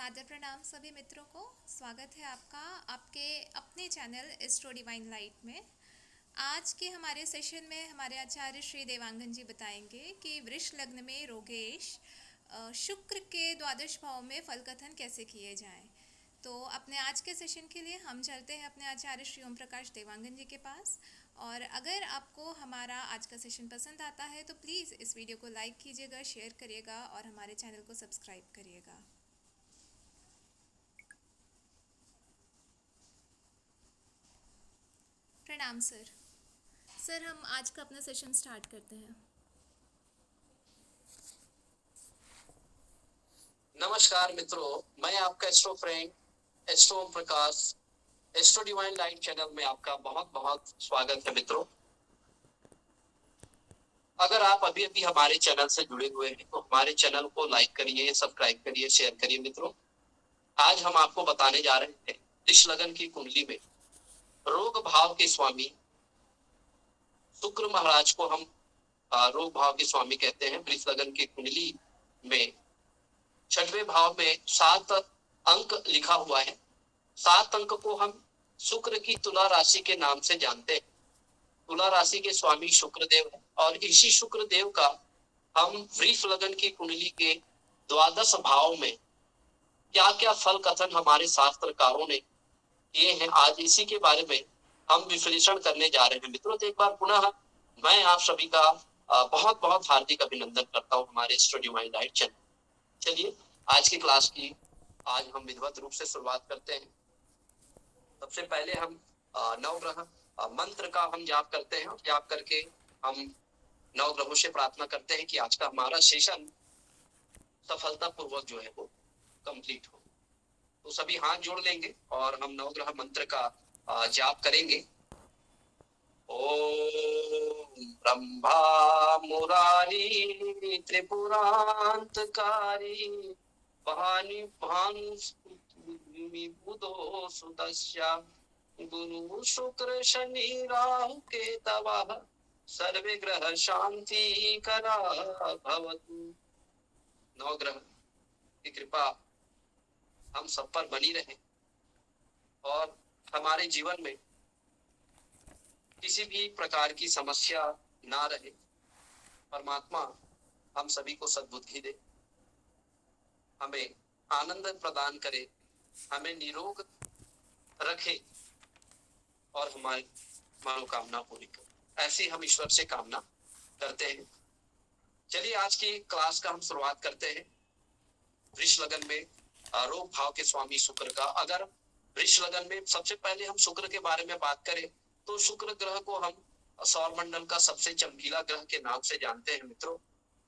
सादर प्रणाम सभी मित्रों को। स्वागत है आपका आपके अपने चैनल एस्ट्रो डिवाइन लाइट में। आज के हमारे सेशन में हमारे आचार्य श्री देवांगन जी बताएंगे कि वृष लग्न में रोगेश शुक्र के द्वादश भाव में फल कथन कैसे किए जाएं। तो अपने आज के सेशन के लिए हम चलते हैं अपने आचार्य श्री ओम प्रकाश देवांगन जी के पास। और अगर आपको हमारा आज का सेशन पसंद आता है तो प्लीज़ इस वीडियो को लाइक कीजिएगा, शेयर करिएगा और हमारे चैनल को सब्सक्राइब करिएगा। प्रणाम सर। सर हम आज का अपना सेशन स्टार्ट करते हैं। नमस्कार मित्रों, मैं आपका astro friend astro Om Prakash astro divine light channel में आपका बहुत बहुत स्वागत है मित्रों। अगर आप अभी अभी हमारे चैनल से जुड़े हुए हैं तो हमारे चैनल को लाइक करिए, सब्सक्राइब करिए, शेयर करिए मित्रों। आज हम आपको बताने जा रहे हैं वृष लगन की कुंडली में रोग भाव के स्वामी शुक्र महाराज को हम रोग भाव के स्वामी कहते हैं। वृष लगन की कुंडली में छठवें भाव में 7 अंक लिखा हुआ है। 7 अंक को हम शुक्र की तुला राशि के नाम से जानते हैं। तुला राशि के स्वामी शुक्र देव है और इसी शुक्र देव का हम वृष लगन की कुंडली के द्वादश भाव में क्या क्या फल कथन हमारे शास्त्रकारों ने किए हैं, आज इसी के बारे में हम विश्लेषण करने जा रहे हैं मित्रों। तो एक बार पुनः मैं आप सभी का बहुत बहुत हार्दिक अभिनंदन करता हूँ हमारे स्टडी माइंड लाइट चैनल। चलिए आज की क्लास की आज हम विधिवत रूप से शुरुआत करते हैं। सबसे पहले हम नवग्रह मंत्र का हम जाप करते हैं। जाप करके हम नवग्रहों से प्रार्थना करते हैं कि आज का हमारा सेशन सफलतापूर्वक जो है वो कंप्लीट हो। तो सभी हाथ जोड़ लेंगे और हम नवग्रह मंत्र का जाप करेंगे। ओम ब्रह्मा मुरारी त्रिपुरांतकारी वाणी भानु बुधो सुदस्या गुरु शुक्र शनि राहु केतवः सर्वे ग्रह शांति करा भवतु। नवग्रह की कृपा हम सब पर बनी रहे और हमारे जीवन में किसी भी प्रकार की समस्या ना रहे। परमात्मा हम सभी को सद्बुद्धि दे, हमें आनंद प्रदान करे, हमें निरोग रखे और हमारी मनोकामना पूरी करे। ऐसी हम ईश्वर से कामना करते हैं। चलिए आज की क्लास का हम शुरुआत करते हैं। वृष लगन में रोग भाव के स्वामी शुक्र का। अगर वृष लगन में सबसे पहले हम शुक्र के बारे में बात करें तो शुक्र ग्रह को हम सौर मंडल का सबसे चमकीला ग्रह के नाम से जानते हैं मित्रों।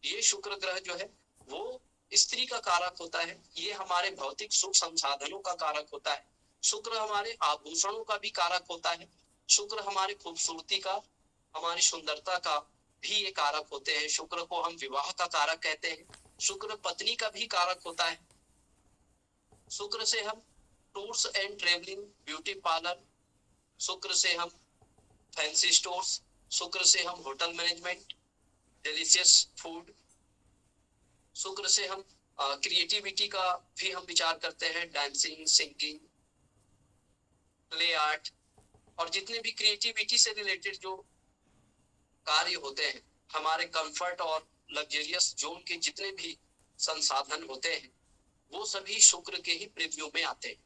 ये शुक्र ग्रह जो है वो स्त्री का कारक होता है। ये हमारे भौतिक सुख संसाधनों का कारक होता है। शुक्र हमारे आभूषणों का भी कारक होता है। शुक्र हमारी खूबसूरती का, हमारी सुंदरता का भी ये कारक होते हैं। शुक्र को हम विवाह का कारक कहते हैं। शुक्र पत्नी का भी कारक होता है। शुक्र से हम tours and travelling, beauty parlour, शुक्र से हम फैंसी स्टोर्स, शुक्र से हम होटल मैनेजमेंट, डिलीशियस फूड, शुक्र से हम क्रिएटिविटी का भी हम विचार करते हैं। डांसिंग, सिंगिंग, प्ले आर्ट और जितने भी क्रिएटिविटी से रिलेटेड जो कार्य होते हैं, हमारे कंफर्ट और लग्जरियस जोन के जितने भी संसाधन होते हैं वो सभी शुक्र के ही प्रीव्यू में आते हैं।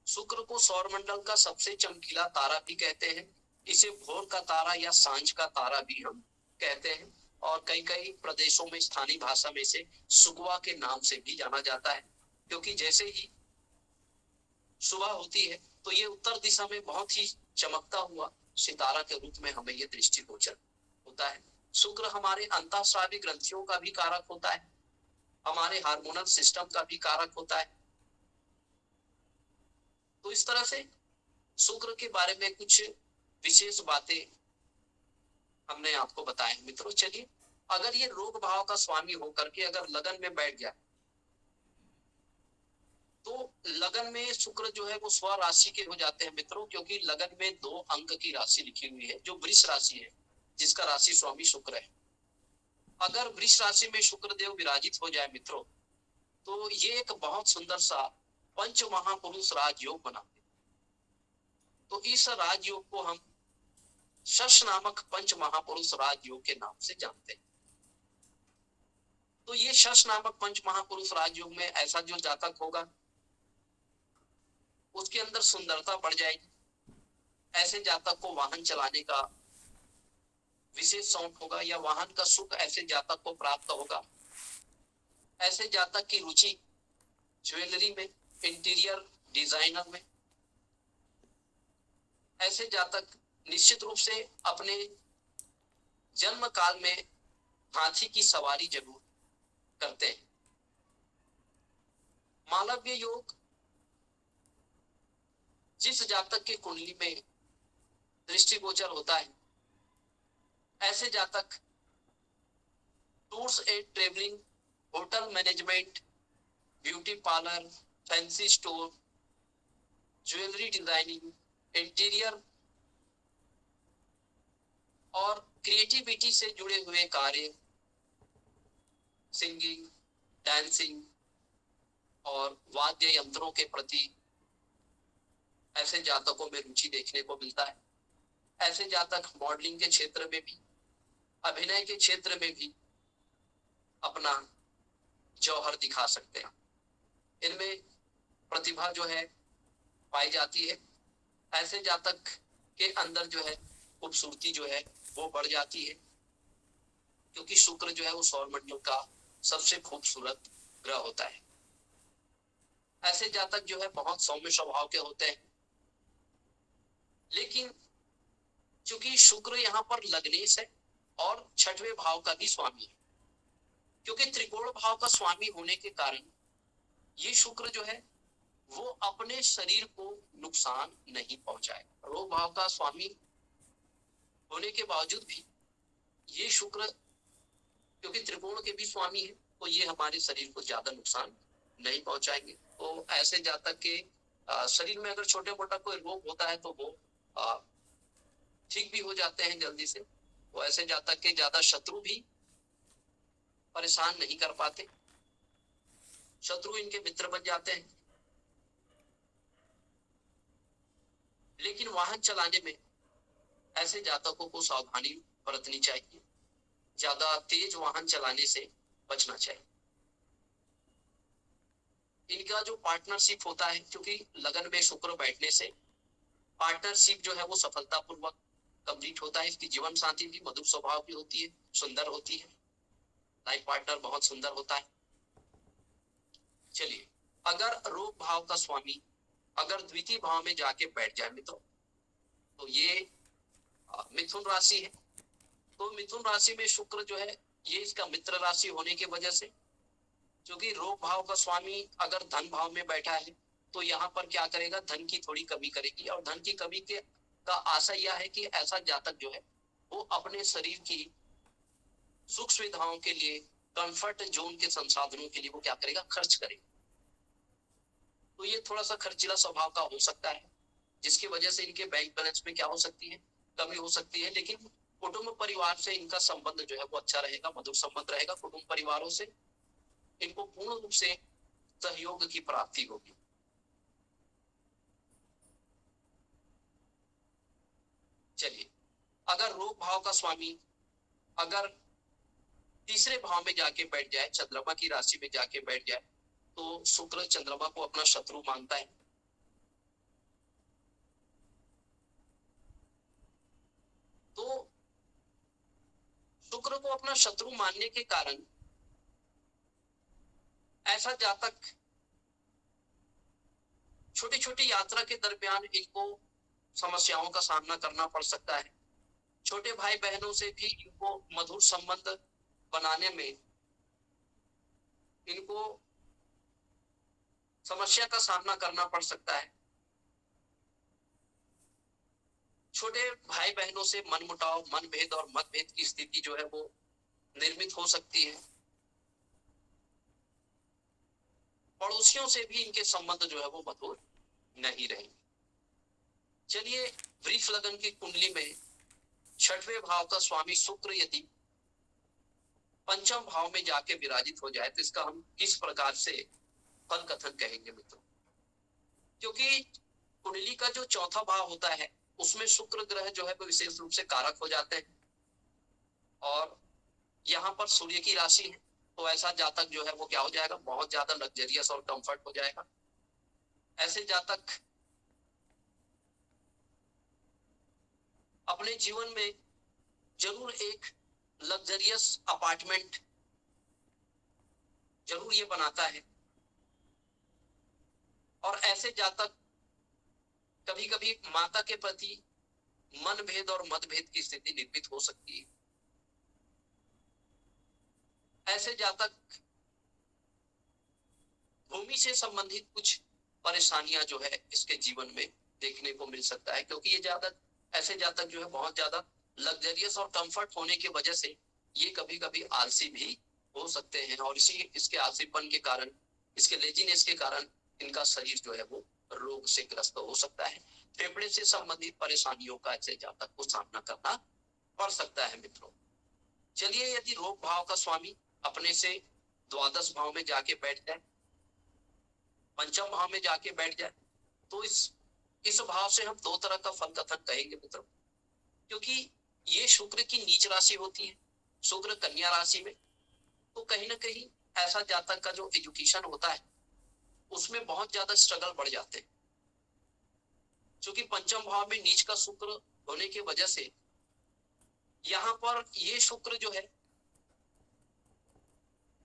शुक्र को सौरमंडल का सबसे चमकीला तारा भी कहते हैं। इसे भोर का तारा या सांझ का तारा भी हम कहते हैं और कई कई प्रदेशों में स्थानीय भाषा में से सुगवा के नाम से भी जाना जाता है, क्योंकि जैसे ही सुबह होती है तो ये उत्तर दिशा में बहुत ही चमकता हुआ सितारा के रूप में हमें ये दृष्टिगोचर होता है। शुक्र हमारे अंतःस्रावी ग्रंथियों का भी कारक होता है, हमारे हार्मोनल सिस्टम का भी कारक होता है। तो इस तरह से शुक्र के बारे में कुछ विशेष बातें हमने आपको बताए मित्रों। चलिए, अगर ये रोग भाव का स्वामी होकर के अगर लगन में बैठ गया तो लगन में शुक्र जो है वो स्व राशि के हो जाते हैं मित्रों, क्योंकि लगन में 2 अंक की राशि लिखी हुई है जो वृष राशि है, जिसका राशि स्वामी शुक्र है। अगर वृष राशि में शुक्र देव विराजित हो जाए मित्रों तो ये एक बहुत सुंदर सा पंच महापुरुष राजयोग बनाते हैं। तो इस राजयोग को हम शश नामक पंच महापुरुष राजयोग के नाम से जानते हैं। तो ये शश नामक पंच महापुरुष राजयोग में ऐसा जो जातक होगा उसके अंदर सुंदरता बढ़ जाएगी। ऐसे जातक को वाहन चलाने का विशेष शौक होगा या वाहन का सुख ऐसे जातक को प्राप्त होगा। ऐसे जातक की रुचि ज्वेलरी में, इंटीरियर डिजाइनर में। ऐसे जातक निश्चित रूप से अपने जन्म काल में हाथी की सवारी जरूर करते हैं। मालव्य योग जिस जातक की कुंडली में दृष्टिगोचर होता है, ऐसे जातक tours and travelling, hotel management, beauty parlour, fancy store, jewellery designing, interior और क्रिएटिविटी से जुड़े हुए कार्य, सिंगिंग, डांसिंग और वाद्य यंत्रों के प्रति ऐसे जातकों में रुचि देखने को मिलता है। ऐसे जातक मॉडलिंग के क्षेत्र में भी, अभिनय के क्षेत्र में भी अपना जौहर दिखा सकते हैं। इनमें प्रतिभा जो है पाई जाती है। ऐसे जातक के अंदर जो है खूबसूरती जो है वो बढ़ जाती है, क्योंकि शुक्र जो है वो सौरमंडल का सबसे खूबसूरत ग्रह होता है। ऐसे जातक जो है बहुत सौम्य स्वभाव के होते हैं, लेकिन चूंकि शुक्र यहाँ पर लग्नेश है और छठवें भाव का भी स्वामी है, क्योंकि त्रिकोण भाव का स्वामी होने के कारण ये शुक्र जो है वो अपने शरीर को नुकसान नहीं पहुंचाएगा। रोग भाव का स्वामी होने के बावजूद भी ये शुक्र, क्योंकि त्रिकोण के भी स्वामी है, तो ये हमारे शरीर को ज्यादा नुकसान नहीं पहुंचाएंगे। तो ऐसे जातक के शरीर में अगर छोटे मोटा कोई रोग होता है तो वो ठीक भी हो जाते हैं जल्दी से। तो ऐसे जातक के ज्यादा शत्रु भी परेशान नहीं कर पाते, शत्रु इनके मित्र बन जाते हैं। लेकिन वाहन चलाने में ऐसे जातकों को सावधानी बरतनी चाहिए, ज्यादा तेज वाहन चलाने से बचना चाहिए। इनका जो पार्टनरशिप होता है, क्योंकि लगन में शुक्र बैठने से पार्टनरशिप जो है वो सफलतापूर्वक कंप्लीट होता है। इसकी जीवन साथी भी मधुर स्वभाव की होती है, सुंदर होती है, लाइफ पार्टनर बहुत सुंदर होता है। चलिए, अगर रोग भाव का स्वामी अगर द्वितीय भाव में जाके बैठ जाए मित्रों, तो ये मिथुन राशि है। तो मिथुन राशि में शुक्र जो है ये इसका मित्र राशि होने की वजह से, क्योंकि रोग भाव का स्वामी अगर धन भाव में बैठा है तो यहाँ पर क्या करेगा, धन की थोड़ी कमी करेगी। और धन की कमी के का आशा यह है कि ऐसा जातक जो है वो अपने शरीर की सुख सुविधाओं के लिए, कंफर्ट जोन के संसाधनों के लिए वो क्या करेगा, खर्च करेगा। तो ये थोड़ा सा खर्चीला स्वभाव का हो सकता है, जिसकी वजह से इनके बैंक बैलेंस में क्या हो सकती है, कमी हो सकती है। लेकिन कुटुंब परिवार से इनका संबंध जो है वो अच्छा रहेगा, मधुर संबंध रहेगा। कुटुंब परिवारों से इनको पूर्ण रूप से सहयोग की प्राप्ति होगी। चलिए, अगर रोग भाव का स्वामी अगर तीसरे भाव में जाके बैठ जाए, चंद्रमा की राशि में जाके बैठ जाए, तो शुक्र चंद्रमा को अपना शत्रु मानता है। तो शुक्र को अपना शत्रु मानने के कारण ऐसा जातक छोटी छोटी यात्रा के दरमियान इनको समस्याओं का सामना करना पड़ सकता है। छोटे भाई बहनों से भी इनको मधुर संबंध बनाने में इनको समस्या का सामना करना पड़ सकता है। छोटे भाई बहनों से मनमुटाव, मनभेद और मतभेद की स्थिति जो है वो निर्मित हो सकती है। पड़ोसियों से भी इनके संबंध जो है वो मधुर नहीं रहेंगे। चलिए, वृष लगन की कुंडली में छठवें भाव का स्वामी शुक्र यदि पंचम भाव में जाके विराजित हो जाए तो इसका हम किस प्रकार से फल कथन कहेंगे मित्रों? क्योंकि कुंडली का जो चौथा भाव होता है उसमें शुक्र ग्रह जो है वो विशेष रूप से कारक हो जाते हैं, और यहाँ पर सूर्य की राशि है, तो ऐसा जातक जो है वो क्या हो जाएगा, बहुत ज्यादा लग्जरियस और कंफर्ट हो जाएगा। ऐसे जातक अपने जीवन में जरूर एक लग्जरियस अपार्टमेंट जरूर ये बनाता है, और ऐसे जातक कभी कभी माता के प्रति मनभेद और मतभेद की स्थिति निर्मित हो सकती है। ऐसे जातक भूमि से संबंधित कुछ परेशानियां जो है इसके जीवन में देखने को मिल सकता है, क्योंकि ये ज्यादा ऐसे जातक जो है बहुत ज्यादा लग्जरियस और कंफर्ट होने की वजह से ये कभी कभी आलसी भी हो सकते हैं, और इसी इसके आलसीपन के कारण, इसके लेजीनेस के कारण इनका शरीर जो है वो रोग से ग्रस्त हो सकता है। फेफड़े से संबंधित परेशानियों का ऐसे जातक को सामना करना पड़ सकता है मित्रों। चलिए, यदि रोग भाव का स्वामी अपने से द्वादश भाव में जाके बैठ जाए, पंचम भाव में जाके बैठ जाए, तो इस भाव से हम दो तरह का फल कथन कहेंगे मित्रों। क्योंकि ये शुक्र की नीच राशि होती है, शुक्र कन्या राशि में, तो कहीं ना कहीं ऐसा जातक का जो एजुकेशन होता है उसमें बहुत ज्यादा स्ट्रगल बढ़ जाते हैं। क्योंकि पंचम भाव में नीच का शुक्र होने की वजह से यहाँ पर ये शुक्र जो है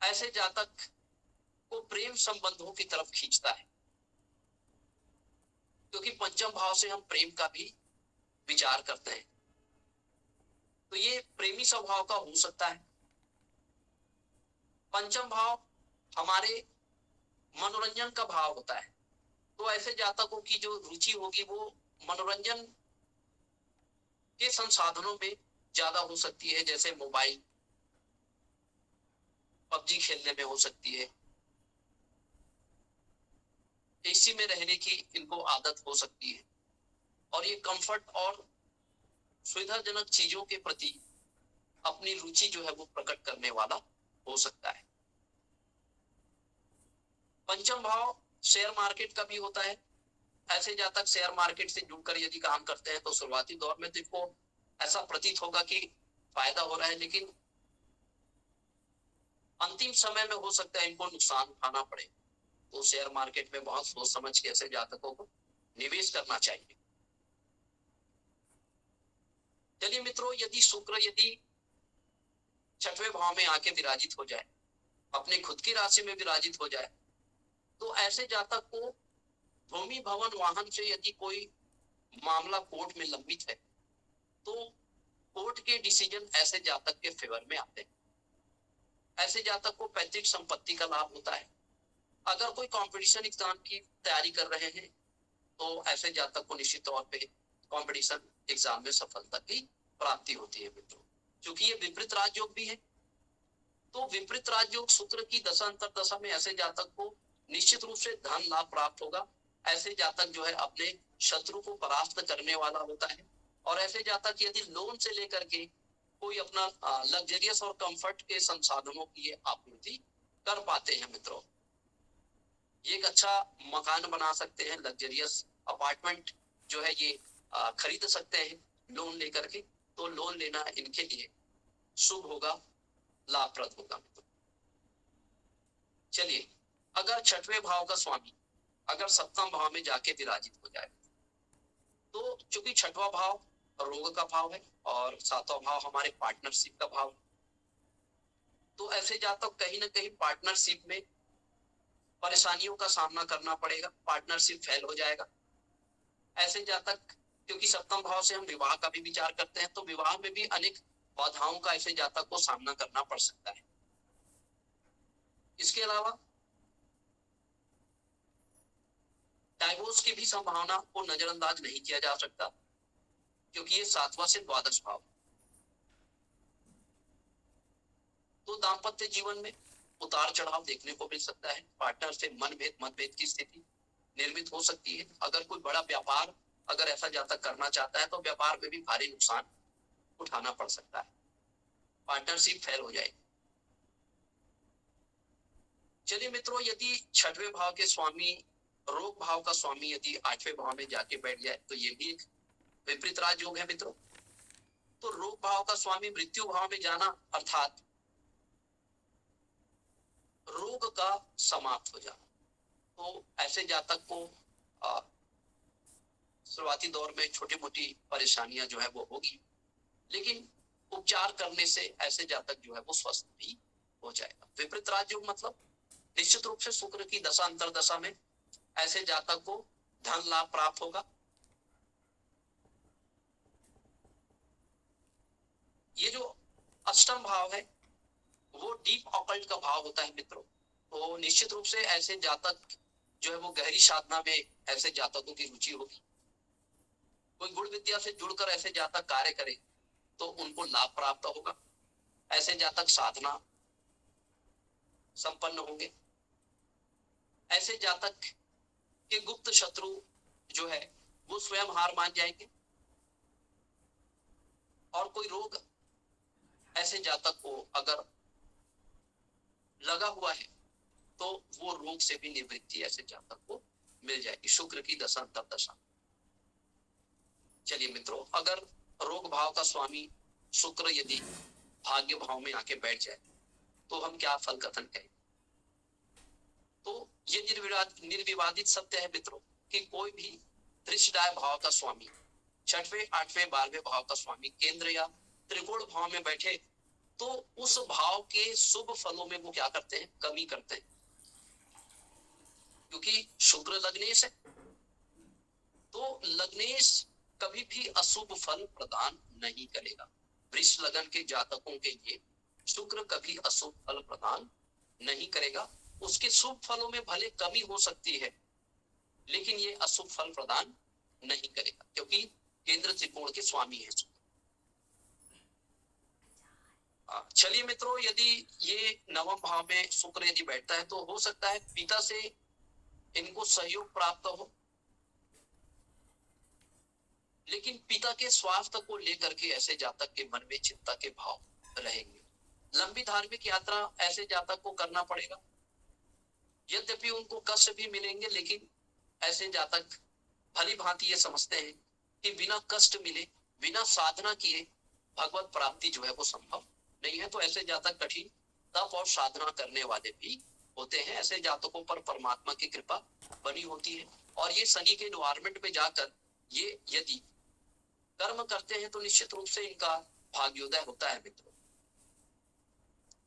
ऐसे जातक को प्रेम संबंधों की तरफ खींचता है, क्योंकि पंचम भाव से हम प्रेम का भी विचार करते हैं, तो ये प्रेमी स्वभाव का हो सकता है। पंचम भाव हमारे मनोरंजन का भाव होता है, तो ऐसे जातकों की जो रुचि होगी वो मनोरंजन के संसाधनों में ज्यादा हो सकती है, जैसे मोबाइल, पबजी खेलने में हो सकती है, एसी में रहने की इनको आदत हो सकती है, और ये कंफर्ट और सुविधाजनक चीजों के प्रति अपनी रुचि जो है वो प्रकट करने वाला हो सकता है। पंचम भाव शेयर मार्केट का भी होता है। ऐसे जातक शेयर मार्केट से जुड़कर यदि काम करते हैं तो शुरुआती दौर में तो इनको ऐसा प्रतीत होगा कि फायदा हो रहा है, लेकिन अंतिम समय में हो सकता है इनको नुकसान उठाना पड़े। तो शेयर मार्केट में बहुत सोच समझ के ऐसे जातकों को निवेश करना चाहिए। चलिए मित्रों, यदि शुक्र यदि छठवें भाव में आके विराजित हो जाए, अपने खुद की राशि में विराजित हो जाए, तो ऐसे जातक को भूमि भवन वाहन से यदि कोई मामला कोर्ट में लंबित है तो कोर्ट के डिसीजन ऐसे जातक के फेवर में आते हैं। ऐसे जातक को पैतृक संपत्ति का लाभ होता है। अगर कोई कंपटीशन एग्जाम की तैयारी कर रहे हैं तो ऐसे जातक को निश्चित तौर पे कंपटीशन एग्जाम में सफलता की प्राप्ति होती है मित्रों। क्योंकि ये विपरीत राजयोग भी है, तो विपरीत राजयोग शुक्र की दशा अंतर दशा में ऐसे जातक को निश्चित रूप से धन लाभ प्राप्त होगा। ऐसे जातक जो है अपने शत्रु को परास्त करने वाला होता है, और ऐसे जातक यदि लोन से लेकर के कोई अपना लग्जरियस और कंफर्ट के संसाधनों की आपूर्ति कर पाते हैं मित्रों। एक अच्छा मकान बना सकते हैं, लग्जरियस अपार्टमेंट जो है ये खरीद सकते हैं लोन लेकर के। तो लोन लेना इनके लिए शुभ होगा, लाभप्रद होगा मित्रों। चलिए, अगर छठवें भाव का स्वामी अगर सप्तम भाव में जाके विराजित हो जाए, तो चूंकि छठवां भाव रोग का भाव है और सातवां भाव हमारे पार्टनरशिप का भाव, तो ऐसे जातक कहीं ना कहीं पार्टनरशिप में परेशानियों का सामना करना पड़ेगा, पार्टनरशिप फेल हो जाएगा। ऐसे जातक, क्योंकि सप्तम भाव से हम विवाह का भी विचार करते हैं, तो विवाह में भी अनेक बाधाओं का ऐसे जातक को सामना करना पड़ सकता है। इसके अलावा डाइवोर्स की भी संभावना को नजरअंदाज नहीं किया जा सकता, क्योंकि ये सातवां से द्वादश भाव। तो दाम्पत्य जीवन में उतार चढ़ाव देखने को मिल सकता है, पार्टनर से मतभेद की स्थिति निर्मित हो सकती है। अगर कोई बड़ा व्यापार अगर ऐसा जातक करना चाहता है तो व्यापार में भी भारी नुकसान उठाना पड़ सकता है, पार्टनरशिप फेल हो जाएगी। चलिए मित्रों, यदि छठवें भाव के स्वामी, रोग भाव का स्वामी यदि आठवें भाव में जाके बैठ जाए तो ये भी एक विपरीत राजयोग है मित्रों। तो रोग भाव का स्वामी मृत्यु भाव में जाना अर्थात रोग का समाप्त हो जाना। तो ऐसे जातक को शुरुआती दौर में छोटी मोटी परेशानियां जो है वो होगी, लेकिन उपचार करने से ऐसे जातक जो है वो स्वस्थ भी हो जाएगा। विपरीत राजयोग मतलब निश्चित रूप से शुक्र की दशा अंतर दशा में ऐसे जातक को धन लाभ प्राप्त होगा। ये जो अष्टम भाव है वो डीप ऑकल्ट का भाव होता है मित्रों। तो निश्चित रूप से ऐसे जातक जो है वो गहरी साधना में ऐसे जातकों की रुचि होगी। कोई गुण विद्या से जुड़कर ऐसे जातक कार्य करे तो उनको लाभ प्राप्त होगा। ऐसे जातक साधना संपन्न होंगे। ऐसे जातक के गुप्त शत्रु जो है वो स्वयं हार मान जाएंगे। और कोई रोग ऐसे जातक को अगर लगा हुआ है तो वो रोग से भी निवृत्ति ऐसे जातक को मिल जाएगी शुक्र की दशा अंतर दशा। चलिए मित्रों, अगर रोग भाव का स्वामी शुक्र यदि भाग्य भाव में आके बैठ जाए तो हम क्या फल कथन करें। तो ये निर्विवादित सत्य है मित्रों कि कोई भी दृष्टाय भाव का स्वामी छठवें आठवें 12वें भाव का स्वामी केंद्र या त्रिकोण भाव में बैठे तो उस भाव के शुभ फलों में वो क्या करते हैं, कमी करते हैं। क्योंकि शुक्र लग्नेश है तो लग्नेश कभी भी अशुभ फल प्रदान नहीं करेगा। वृष लगन के जातकों के लिए शुक्र कभी अशुभ फल प्रदान नहीं करेगा। उसके शुभ फलों में भले कमी हो सकती है लेकिन ये अशुभ फल प्रदान नहीं करेगा क्योंकि केंद्र त्रिकोण के स्वामी है। चलिए मित्रों, यदि ये नवम भाव में शुक्र यदि बैठता है तो हो सकता है पिता से इनको सहयोग प्राप्त हो, लेकिन पिता के स्वास्थ्य को लेकर के ऐसे जातक के मन में चिंता के भाव रहेंगे। लंबी धार्मिक यात्रा ऐसे जातक को करना पड़ेगा। यद्यपि उनको कष्ट भी मिलेंगे लेकिन ऐसे जातक भली भांति ये समझते हैं कि बिना कष्ट मिले, बिना साधना किए भगवत प्राप्ति जो है वो संभव नहीं है। तो ऐसे जातक कठिन तप और साधना करने वाले भी होते हैं। ऐसे जातकों पर परमात्मा की कृपा बनी होती है और ये शनि के एनवायरमेंट में जाकर ये यदि कर्म करते हैं तो निश्चित रूप से इनका भाग्योदय होता है मित्रों।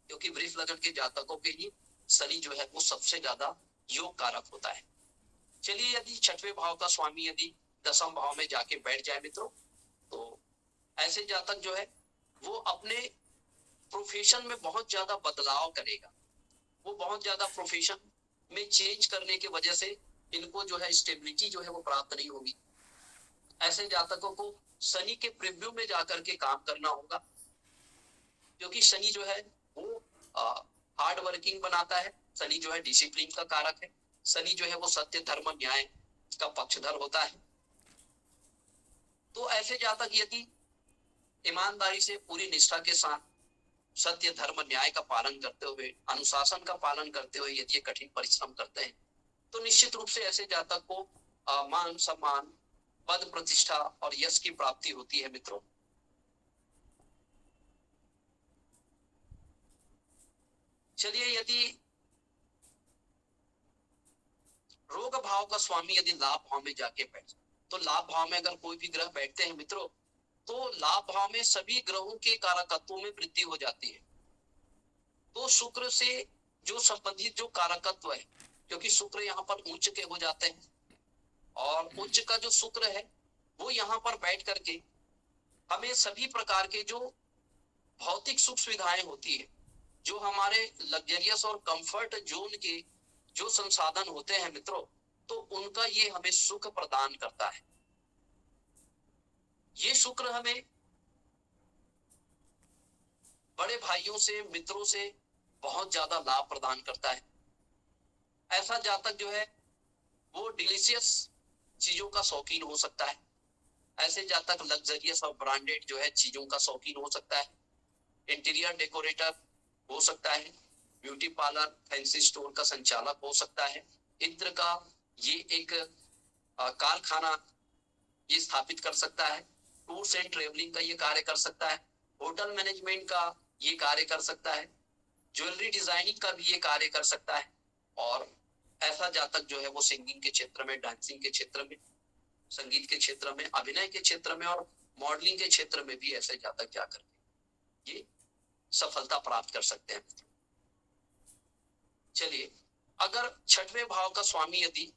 क्योंकि वृष लगन के जातकों के लिए शनि जो है वो सबसे ज्यादा योग कारक होता है। चलिए, यदि छठवें भाव का स्वामी यदि दसम भाव में जाके बैठ जाए मित्रों तो ऐसे जातक जो है वो अपने प्रोफेशन में बहुत ज्यादा बदलाव करेगा। वो बहुत ज्यादा प्रोफेशन में चेंज करने की वजह से इनको जो है स्टेबिलिटी जो है वो प्राप्त नहीं होगी। ऐसे जातकों को शनि के प्रीव्यू में जाकर के काम करना होगा क्योंकि शनि जो है वो हार्ड वर्किंग बनाता है। शनि जो है डिसिप्लिन का कारक है। शनि जो है वो सत्य धर्म न्याय का पक्षधर होता है। तो ऐसे जातक यदि ईमानदारी से पूरी निष्ठा के साथ सत्य धर्म न्याय का पालन करते हुए, अनुशासन का पालन करते हुए यदि कठिन परिश्रम करते हैं तो निश्चित रूप से ऐसे जातक को मान सम्मान, पद प्रतिष्ठा और यश की प्राप्ति होती है मित्रों। चलिए, यदि रोग भाव का स्वामी यदि लाभ भाव में जाके बैठे तो लाभ भाव में अगर कोई भी ग्रह बैठते हैं मित्रों तो लाभ भाव में सभी ग्रहों के कारकत्वों में वृद्धि हो जाती है। तो शुक्र से जो संबंधित जो कारकत्व है, क्योंकि शुक्र यहाँ पर उच्च के हो जाते हैं और उच्च का जो शुक्र है वो यहाँ पर बैठ करके हमें सभी प्रकार के जो भौतिक सुख सुविधाएं होती है, जो हमारे लग्जरियस और कंफर्ट जोन के जो संसाधन होते हैं मित्रों, तो उनका ये हमें सुख प्रदान करता है। ये शुक्र हमें बड़े भाइयों से, मित्रों से बहुत ज्यादा लाभ प्रदान करता है। ऐसा जातक जो है वो डिलीशियस चीजों का शौकीन हो सकता है। ऐसे जातक लग्जरियस और ब्रांडेड जो है चीजों का शौकीन हो सकता है। इंटीरियर डेकोरेटर हो सकता है। ब्यूटी पार्लर, फैंसी स्टोर का संचालक हो सकता है, इत्र का ये एक कारखाना ये स्थापित कर सकता है, टूर्स एंड ट्रेवलिंग का ये कार्य कर सकता है, होटल मैनेजमेंट का ये कार्य कर सकता है, ज्वेलरी डिजाइनिंग का भी ये कार्य कर सकता है। और ऐसा जातक जो है वो सिंगिंग के क्षेत्र में, डांसिंग के क्षेत्र में, संगीत के क्षेत्र में, अभिनय के क्षेत्र में और मॉडलिंग के क्षेत्र में भी ऐसे जातक जाकर के ये सफलता प्राप्त कर सकते हैं। चलिए, अगर छठवें भाव का स्वामी यदि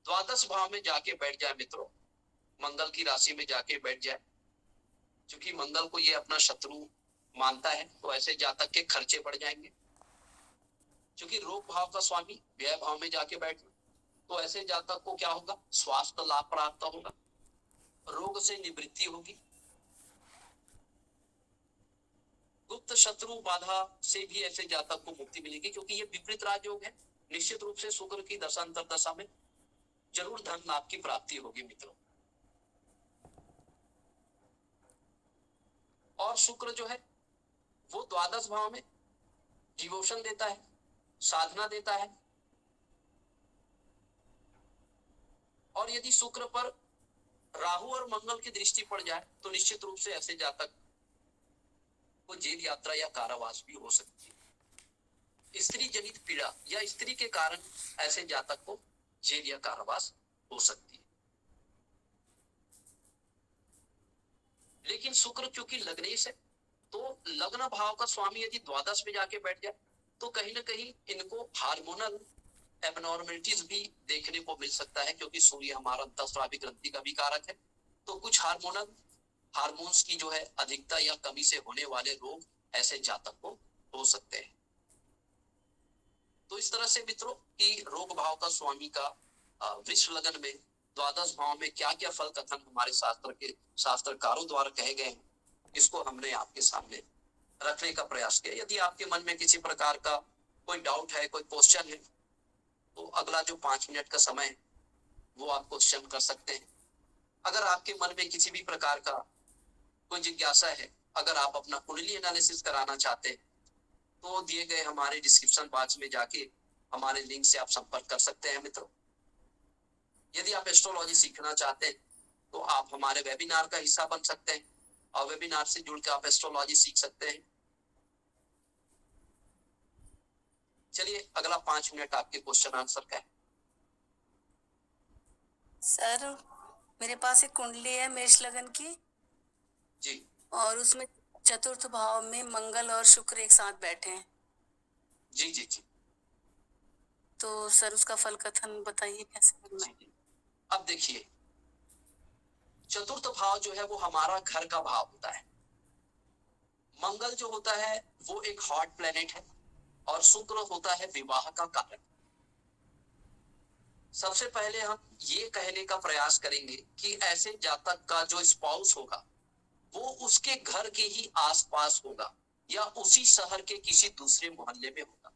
द्वादश भाव में जाके बैठ जाए मित्रों, मंगल की राशि में जाके बैठ जाए, क्योंकि मंगल को ये अपना शत्रु मानता है, तो ऐसे जातक के खर्चे बढ़ जाएंगे। क्योंकि रोग भाव का स्वामी व्यय भाव में जाके बैठना, तो ऐसे जातक को क्या होगा, स्वास्थ्य लाभ प्राप्त होगा, रोग से निवृत्ति होगी, गुप्त शत्रु बाधा से भी ऐसे जातक को मुक्ति मिलेगी, क्योंकि ये विपरीत राजयोग है। निश्चित रूप से शुक्र की दशा अंतर्दशा में जरूर धन लाभ की प्राप्ति होगी मित्रों। और शुक्र जो है वो द्वादश भाव में डिवोशन देता है, साधना देता है, और यदि शुक्र पर राहु और मंगल की दृष्टि पड़ जाए तो निश्चित रूप से ऐसे जातक को जेल यात्रा या कारावास भी हो सकती है। स्त्री जनित पीड़ा या स्त्री के कारण ऐसे जातक को जेल या कारावास हो सकती है। लेकिन शुक्र क्योंकि लग्नेश है, तो लग्न भाव का स्वामी यदि द्वादश में जाके बैठ जाए तो कहीं ना कहीं इनको हार्मोनल एबनॉर्मलिटीज भी देखने को मिल सकता है, क्योंकि सूर्य हमारा अंतःस्रावी ग्रंथि का भी कारक है। तो कुछ हार्मोन्स की जो है अधिकता या कमी से होने वाले रोग ऐसे जातक को हो सकते हैं। तो इस तरह से मित्रों कि रोग भाव का स्वामी का वृष लग्न में द्वादश भाव में क्या क्या फल कथन हमारे शास्त्रकारों द्वारा कहे गए हैं, इसको हमने आपके सामने रखने का प्रयास किया। यदि आपके मन में किसी प्रकार का कोई डाउट है, कोई क्वेश्चन है, तो अगला जो 5 मिनट का समय है वो आप क्वेश्चन कर सकते हैं। अगर आपके मन में किसी भी प्रकार का कोई जिज्ञासा है, अगर आप अपना कुंडली एनालिसिस कराना चाहते हैं, तो दिए गए हमारे डिस्क्रिप्शन बॉक्स में जाके हमारे लिंक से आप संपर्क कर सकते हैं मित्रों। यदि आप एस्ट्रोलॉजी सीखना चाहते हैं तो आप हमारे वेबिनार का हिस्सा बन सकते हैं और वेबिनार से जुड़ के आप एस्ट्रोलॉजी सीख सकते हैं। चलिए, अगला 5 मिनट आपके क्वेश्चन आंसर का है। सर, मेरे पास एक कुंडली है मेष लगन की जी और उसमें चतुर्थ भाव में मंगल और शुक्र एक साथ बैठे हैं। जी जी जी तो सर उसका फल कथन बताइए कैसे करना है। जी। अब देखिए, चतुर्थ भाव जो है वो हमारा घर का भाव होता है। मंगल जो होता है वो एक हॉट प्लेनेट है और शुक्र होता है विवाह का कारक। सबसे पहले हम ये कहने का प्रयास करेंगे कि ऐसे जातक का जो स्पाउस होगा वो उसके घर के ही आसपास होगा या उसी शहर के किसी दूसरे मोहल्ले में होगा,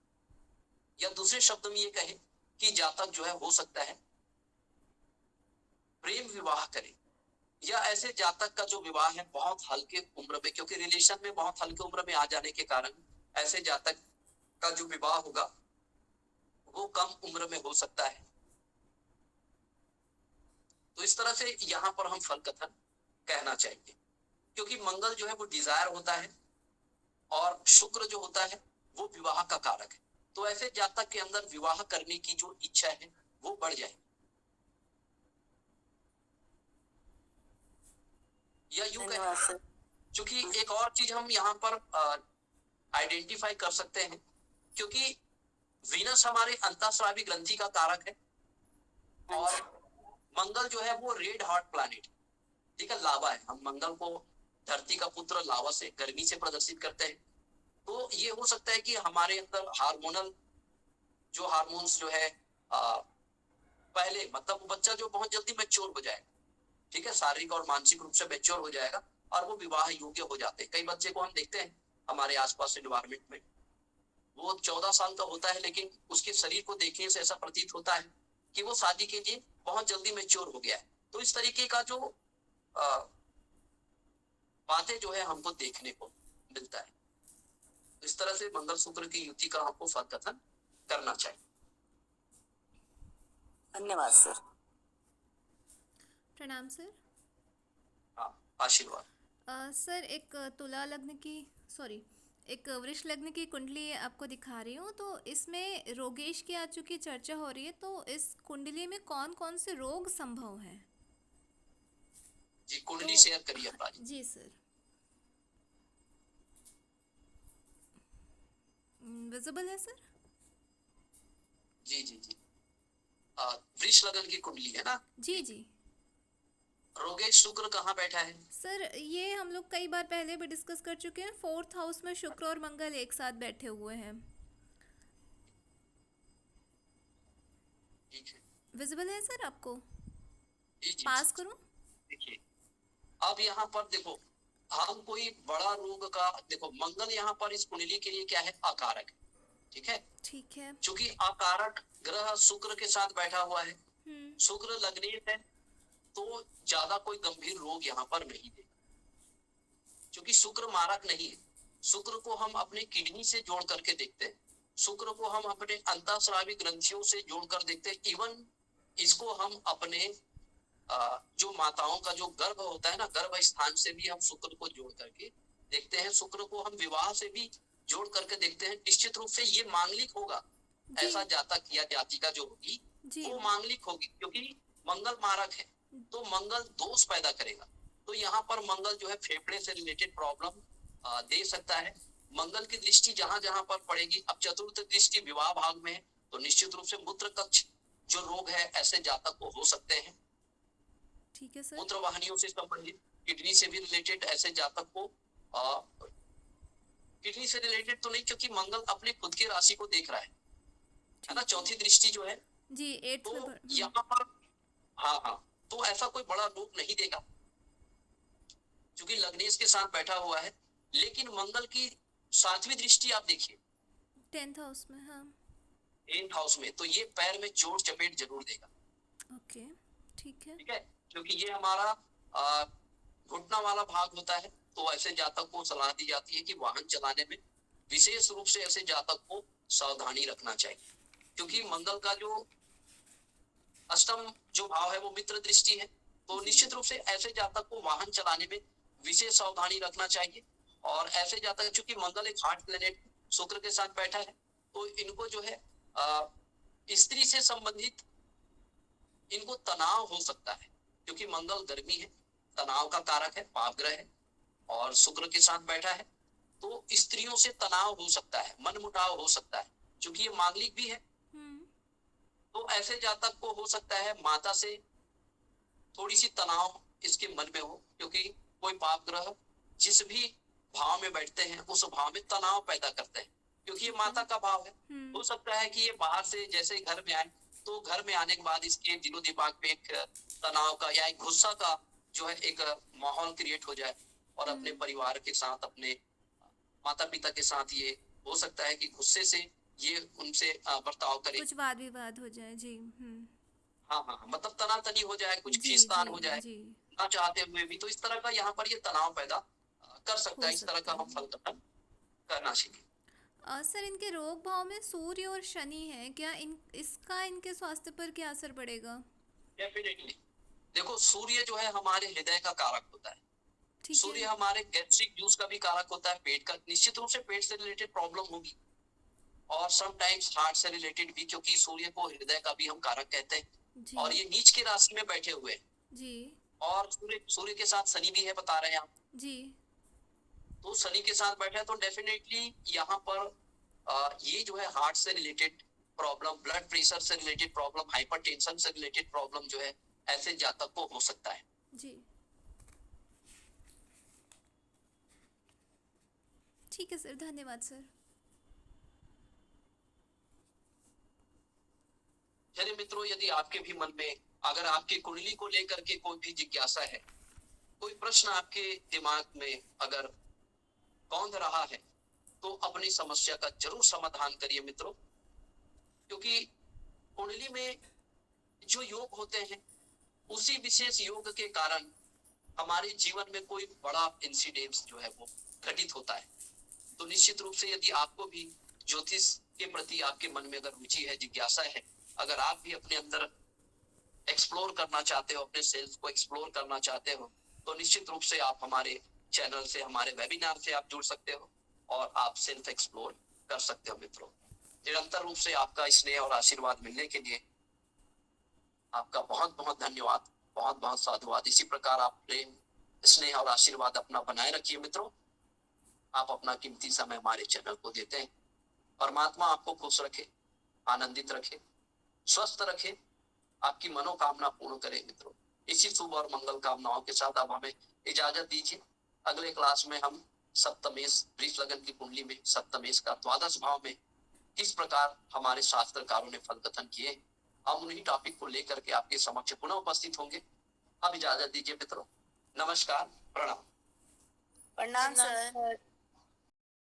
या दूसरे शब्द में ये कहे कि जातक जो है हो सकता है प्रेम विवाह करे, या ऐसे जातक का जो विवाह है बहुत हल्के उम्र में, क्योंकि रिलेशन में बहुत हल्के उम्र में आ जाने के कारण ऐसे जातक का जो विवाह होगा वो कम उम्र में हो सकता है। तो इस तरह से यहाँ पर हम फल कथन कहना चाहिए, क्योंकि मंगल जो है वो डिजायर होता है और शुक्र जो होता है वो विवाह का कारक है। तो ऐसे जातक के अंदर विवाह करने की जो इच्छा है वो बढ़ जाएगी। या यूं कहें, धन्यवाद सर। क्योंकि एक और चीज हम यहाँ पर आइडेंटिफाई कर सकते हैं, क्योंकि वीनस हमारे अंतःस्रावी ग्रंथि का कारक है और मंगल जो है वो रेड हॉट प्लैनेट, ठीक है, लावा है। हम मंगल को धरती का पुत्र लावा से, गर्मी से प्रदर्शित करते हैं। तो ये हो सकता है कि हमारे अंदर हार्मोनल जो हार्मोन्स जो है पहले मतलब बच्चा जो बहुत जल्दी मैच्योर हो जाए, ठीक है, शारीरिक और मानसिक रूप से मैच्योर हो जाएगा और वो विवाह योग्य हो जाते हैं। कई बच्चे को हम देखते हैं हमारे आसपास एनवायरमेंट में, वो 14 साल का होता है लेकिन उसके शरीर को देखने से ऐसा प्रतीत होता है कि वो शादी के लिए बहुत जल्दी मैच्योर हो गया है। तो इस तरीके का जो बातें जो है हमको देखने को मिलता है। इस तरह से मंगल शुक्र की युति का हमको फल कथन करना चाहिए। धन्यवाद सर। प्रणाम सर। हाँ, आशीर्वाद। सर एक तुला लग्न की, सॉरी, एक वृष लग्न की कुंडली आपको दिखा रही हूँ। तो इसमें रोगेश की आज चूँकि चर्चा हो रही है, तो इस कुंडली में कौन कौन से रोग संभव हैं? जी, कुंडली तो शेयर करिए अपना जी। जी सर, विजिबल है सर? जी जी जी। वृष लग्न की कुंडली है ना? जी जी रोगेश शुक्र कहाँ बैठा है? सर, ये हम लोग कई बार पहले भी डिस्कस कर चुके हैं। 4th हाउस में शुक्र और मंगल एक साथ बैठे हुए हैं। ठीक है। विजिबल है सर आपको? जी जी पास जी। करूं? देखिए, अब यहाँ पर देखो, हम कोई बड़ा रोग का, देखो मंगल यहाँ पर इस कुंडली के लिए क्या है? अकारक है। ठीक है। ठीक है। चूंकि अकारक ग्रह शुक्र के साथ बैठा हुआ है, शुक्र लग्नेश है, तो ज्यादा कोई गंभीर रोग यहाँ पर नहीं देगा। क्योंकि शुक्र मारक नहीं है। शुक्र को हम अपने किडनी से जोड़ करके देखते हैं, शुक्र को हम अपने अंतःस्रावी ग्रंथियों से जोड़ कर देखते हैं। इवन इसको हम अपने जो माताओं का जो गर्भ होता है ना, गर्भ स्थान से भी हम शुक्र को जोड़ करके देखते हैं। शुक्र को हम विवाह से भी जोड़ करके देखते हैं। निश्चित रूप से ये मांगलिक होगा। जी ऐसा जातक या जातिका जो होगी जी वो मांगलिक होगी, क्योंकि मंगल मारक है, तो मंगल दोष पैदा करेगा। तो यहाँ पर मंगल जो है फेफड़े से रिलेटेड प्रॉब्लम दे सकता है। मंगल की दृष्टि जहां जहां पर पड़ेगी, अब चतुर्थ दृष्टि विवाह भाग में है, तो निश्चित रूप से मूत्र कक्ष जो रोग है ऐसे जातक को हो सकते हैं। ठीक है सर। मूत्र वाहिनियों से संबंधित, किडनी से भी रिलेटेड ऐसे जातक को, किडनी से रिलेटेड तो नहीं, क्योंकि मंगल अपने खुद की राशि को देख रहा है ना, चौथी दृष्टि जो है। जी 8th में तो बढ़ यहाँ पर हाँ हाँ, तो ऐसा कोई बड़ा रोग नहीं देगा क्योंकि लग्नेश के साथ बैठा हुआ है। लेकिन मंगल की 7वीं दृष्टि आप देखिए 10th हाउस में। हाँ 8th हाउस में, तो ये पैर में चोट चपेट जरूर देगा। ओके ठीक है। ठीक है, क्योंकि ये हमारा घुटना वाला भाग होता है। तो ऐसे जातक को सलाह दी जाती है कि वाहन चलाने में विशेष रूप से ऐसे जातक को सावधानी रखना चाहिए, क्योंकि मंगल का जो अष्टम जो भाव है वो मित्र दृष्टि है। तो निश्चित रूप से ऐसे जातक को वाहन चलाने में विशेष सावधानी रखना चाहिए। और ऐसे जातक, चूंकि मंगल एक हार्ट प्लेनेट शुक्र के साथ बैठा है, तो इनको जो है स्त्री से संबंधित इनको तनाव हो सकता है, क्योंकि मंगल गर्मी है, तनाव का कारक है, पाप ग्रह है और शुक्र के साथ बैठा है। तो स्त्रियों से तनाव हो सकता है, मनमुटाव हो सकता है, क्योंकि ये मांगलिक भी है। तो ऐसे जातक को हो सकता है माता से थोड़ी सी तनाव इसके मन में हो, क्योंकि कोई पाप ग्रह जिस भी भाव में बैठते हैं उस भाव में तनाव पैदा करते हैं, क्योंकि ये माता का भाव है। हो सकता है कि ये बाहर से जैसे घर में आए, तो घर में आने के बाद इसके दिलो दिमाग पे एक तनाव का या एक गुस्सा का जो है एक माहौल क्रिएट हो जाए, और अपने परिवार के साथ, अपने माता पिता के साथ ये हो सकता है कि गुस्से से ये उनसे बर्ताव करे। कुछ वाद विवाद हो जाए। जी हाँ हाँ, मतलब तनातनी हो जाए, कुछ जी खींचतान जी हो जाए जी ना चाहते हुए भी। तो इस तरह का यहाँ पर ये तनाव पैदा कर सकता हो है। इस तरह सकता का है। हम फल कथन करना चाहिए। सर इनके रोग भाव में सूर्य और शनि है, क्या इसका इनके स्वास्थ्य पर क्या असर पड़ेगा? डेफिनेटली, देखो सूर्य जो है हमारे हृदय का कारक होता है। ठीक सूर्य है। हमारे गैस्ट्रिक जूस का भी कारक होता है, पेट का। निश्चित रूप से पेट से रिलेटेड प्रॉब्लम होगी, और समटाइम्स हार्ट से रिलेटेड भी, क्योंकि सूर्य को हृदय का भी हम कारक कहते हैं। जी और ये नीच की राशि में बैठे हुए हैं, जी और सूर्य के साथ शनि भी है, बता रहे हैं आप। जी तो शनि के साथ बैठे हैं, तो डेफिनेटली यहाँ पर ये जो है हार्ट से रिलेटेड प्रॉब्लम, ब्लड प्रेशर से रिलेटेड प्रॉब्लम, हाइपरटेंशन से रिलेटेड प्रॉब्लम जो है ऐसे जातक को हो सकता है। जी ठीक है सर, धन्यवाद सर। चलिए मित्रों, यदि आपके भी मन में अगर आपकी कुंडली को लेकर के कोई भी जिज्ञासा है, कोई प्रश्न आपके दिमाग में अगर कौंध रहा है, तो अपनी समस्या का जरूर समाधान करिए मित्रों। क्योंकि कुंडली में जो योग होते हैं, उसी विशेष योग के कारण हमारे जीवन में कोई बड़ा इंसिडेंट जो है वो घटित होता है। तो निश्चित रूप से यदि आपको भी ज्योतिष के प्रति आपके मन में अगर रुचि है, जिज्ञासा है, अगर आप भी अपने अंदर एक्सप्लोर करना चाहते हो, अपने सेल्स को एक्सप्लोर करना चाहते हो, तो निश्चित रूप से आप हमारे चैनल से, हमारे वेबिनार से आप जुड़ सकते हो और आप सेल्फ एक्सप्लोर कर सकते हो। मित्रों, निरंतर रूप से आपका स्नेह और आशीर्वाद मिलने के लिए आपका बहुत बहुत धन्यवाद, बहुत बहुत साधुवाद। इसी प्रकार आप प्रेम, स्नेह और आशीर्वाद अपना बनाए रखिए। मित्रों, आप अपना कीमती समय हमारे चैनल को देते हैं। परमात्मा आपको खुश रखे, आनंदित रखे, स्वस्थ रखे, आपकी मनोकामना पूर्ण करे। मित्रों, इसी शुभ और मंगल कामनाओं के साथ आप हमें इजाजत दीजिए। अगले क्लास में हम सप्तमेश, वृष लगन की कुंडली में सप्तमेश का द्वादश भाव में किस प्रकार हमारे शास्त्रकारों ने फल कथन किए, हम उन्हीं टॉपिक को लेकर के आपके समक्ष पुनः उपस्थित होंगे। अब इजाजत दीजिए मित्रों, नमस्कार, प्रणाम। प्रणाम सर।